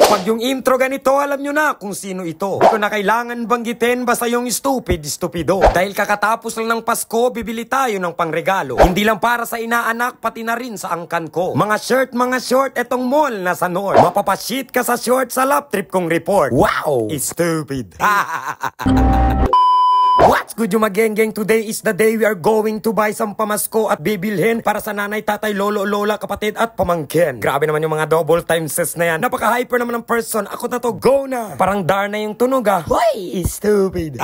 Pag yung intro ganito, alam nyo na kung sino ito. Hindi ko na kailangan banggitin, basta yung stupid, stupido. Dahil kakatapos lang ng Pasko, bibili tayo ng pangregalo. Hindi lang para sa inaanak, pati na rin sa angkan ko. Mga shirt, mga short, etong mall nasa North. Mapapashit ka sa short sa lap trip kong report. Wow! Stupid. What's good yung magengeng? Today is the day we are going to buy some pamasko at bibilhin para sa nanay, tatay, lolo, lola, kapatid at pamangkin. Grabe naman yung mga double time ses na yan. Napaka-hyper naman ng person. Ako na to, go na! Parang dar na yung tunog ah. Hoy! Stupid.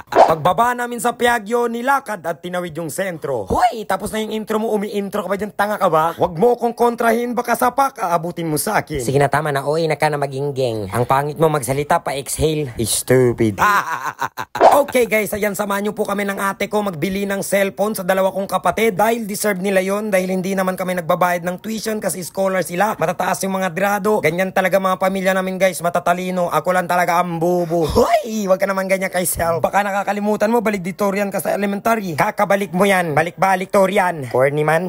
Pagbaba namin sa Piaggio, nilakad at tinawid yung sentro. Hoy! Tapos na yung intro mo, umi-intro ka ba dyan? Tanga ka ba? Wag mo kong kontrahin, baka sapak, aabutin mo sa akin. Sige na, tama na. Oy, naka na maging-geng. Ang pangit mo magsalita pa, exhale. Stupid. Okay guys, ayan, samahan nyo po kami ng ate ko magbili ng cellphone sa dalawa kong kapatid dahil deserve nila yon, dahil hindi naman kami nagbabayad ng tuition kasi scholar sila. Matataas yung mga grado. Ganyan talaga mga pamilya namin guys, matatalino. Ako lang talaga ang bubo. Hoy! Wag ka naman ganyan kay Sel. Baka nakakalimutan mo, balikditorian ka sa elementary. Kakabalik mo yan. Balik-balik torian. Corny man.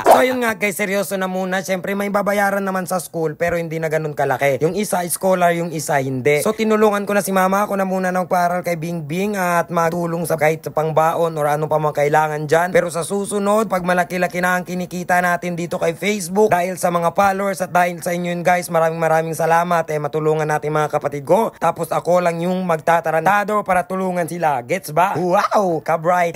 So yun nga guys, seryoso na muna. Siyempre may babayaran naman sa school pero hindi na ganun kalaki. Yung isa scholar, yung isa hindi. So tinulungan ko na si mama. Ako na muna nagparal kay Bingbing at matulong sa kahit sa pangbaon or ano pa mga kailangan dyan. Pero sa susunod, pag malaki-laki na ang kinikita natin dito kay Facebook, dahil sa mga followers at dahil sa inyo yun guys, maraming salamat. Matulungan natin mga kapatid ko. Tapos ako lang yung magtatarantado para tulungan sila. Gets ba? Wow! Ka-bright.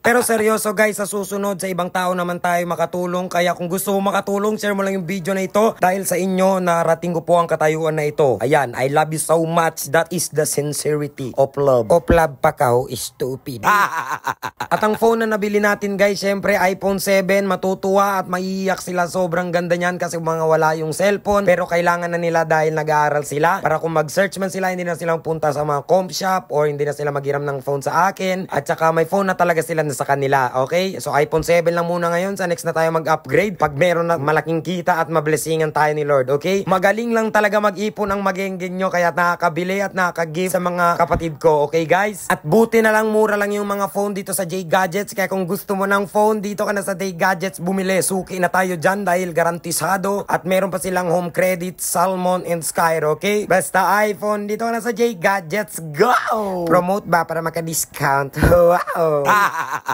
Pero seryoso guys, sa susunod, sa ibang tao naman tayo makatulong. Kaya kung gusto mo makatulong, share mo lang yung video na ito. Dahil sa inyo, narating ko po ang katayuan na ito. Ayan, I love you so much. That is the sincerity of love. Of love pa kao, stupid. At ang phone na nabili natin guys, syempre iPhone 7, matutuwa at maiiyak sila. Sobrang ganda niyan kasi mga wala yung cellphone. Pero kailangan na nila dahil nag-aaral sila. Para kung mag-search man sila, hindi na silang punta sa mga comp shop or hindi na sila maghiram ng phone sa akin. At saka may phone na talaga sila sa kanila. Okay? So iPhone 7 lang muna ngayon. Sa next na tayo mag-upgrade. Pag meron na malaking kita at mablessingan tayo ni Lord. Okay? Magaling lang talaga mag-ipon ang magengeng nyo. Kaya nakakabili at nakaka-give sa mga kapatid ko. Okay guys? At buti na lang, mura lang yung mga phone dito sa J Gadgets. Kaya kung gusto mo ng phone, dito ka na sa J Gadgets bumili. Suki na tayo dyan dahil garantisado. At meron pa silang home credit, Salmon and Skyro. Okay? Basta iPhone, dito ka na sa J Gadgets. Go! Promote ba para maka-discount? Wow!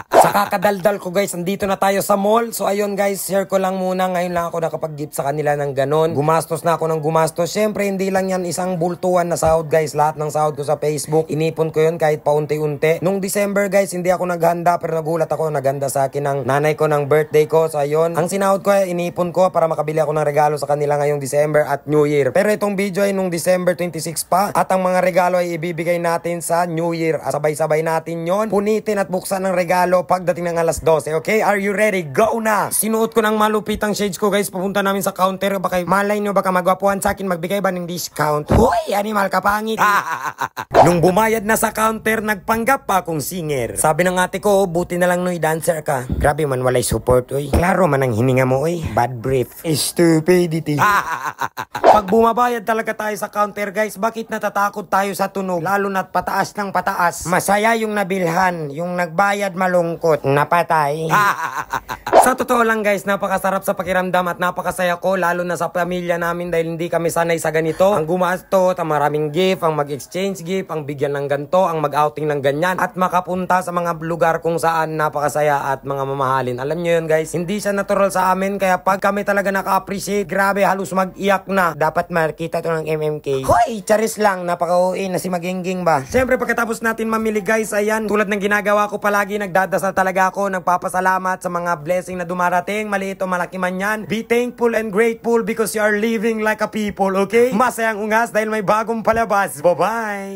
Sa kakadaldal ko guys, andito na tayo sa mall. So ayun guys, share ko lang muna. Ngayon lang ako nakapag-gift sa kanila ng ganon. Gumastos na ako ng gumastos. Siyempre, hindi lang yan isang bultuan na sahod guys. Lahat ng sahod ko sa Facebook, inipon ko yun kahit paunti-unti. Nung December guys, hindi ako naghanda pero nagulat ako. Naghanda sa akin ng nanay ko ng birthday ko. So ayun, ang sinahod ko inipon ko para makabili ako ng regalo sa kanila ngayong December at New Year. Pero itong video ay nung December 26 pa. At ang mga regalo ay ibibigay natin sa New Year. At sabay-sabay natin yon, punitin at buksan ng regalo pagdating ng alas 12. Okay? Are you ready? Go na! Sinuot ko ng malupitang shades ko guys. Papunta namin sa counter. Baka malay nyo, baka magwapuan sa akin, magbigay ba ng discount? Hoy! Animal ka pangit! Nung bumayad na sa counter, nagpanggap pa akong singer. Sabi ng ate ko, buti na lang noy dancer ka. Grabe man, walay support, oy. Klaro man ang hininga mo, oy. Bad brief. Stupidity. Pag bumabayad talaga tayo sa counter, guys, bakit natatakot tayo sa tunog? Lalo na't pataas ng pataas. Masaya yung nabilhan. Yung nagbayad malungkot. Napatay. Sa totoo lang, guys, napakasarap sa pakiramdam at napakasaya ko, lalo na sa pamilya namin dahil hindi kami sanay sa ganito. Ang gumastos, ang maraming gift, ang mag-exchange gift, ang bigyan ng ganito, ang mag-outing ng ganyan, at makapunta sa mga lugar kung saan napakasaya at mga mamahalin. Alam nyo yun guys, hindi siya natural sa amin, kaya pag kami talaga naka-appreciate, grabe, halos mag-iyak na. Dapat makita to ng MMK. Hoy, charis lang, napaka-uwi na si Magengeng ba? Siyempre pagkatapos natin mamili guys, ayan, tulad ng ginagawa ko palagi, nagdadasal talaga ako, nagpapasalamat sa mga blessing na dumarating, maliit o malaki man yan. Be thankful and grateful because you are living like a people, okay? Masayang ungas dahil may bagong palabas. Bye-bye!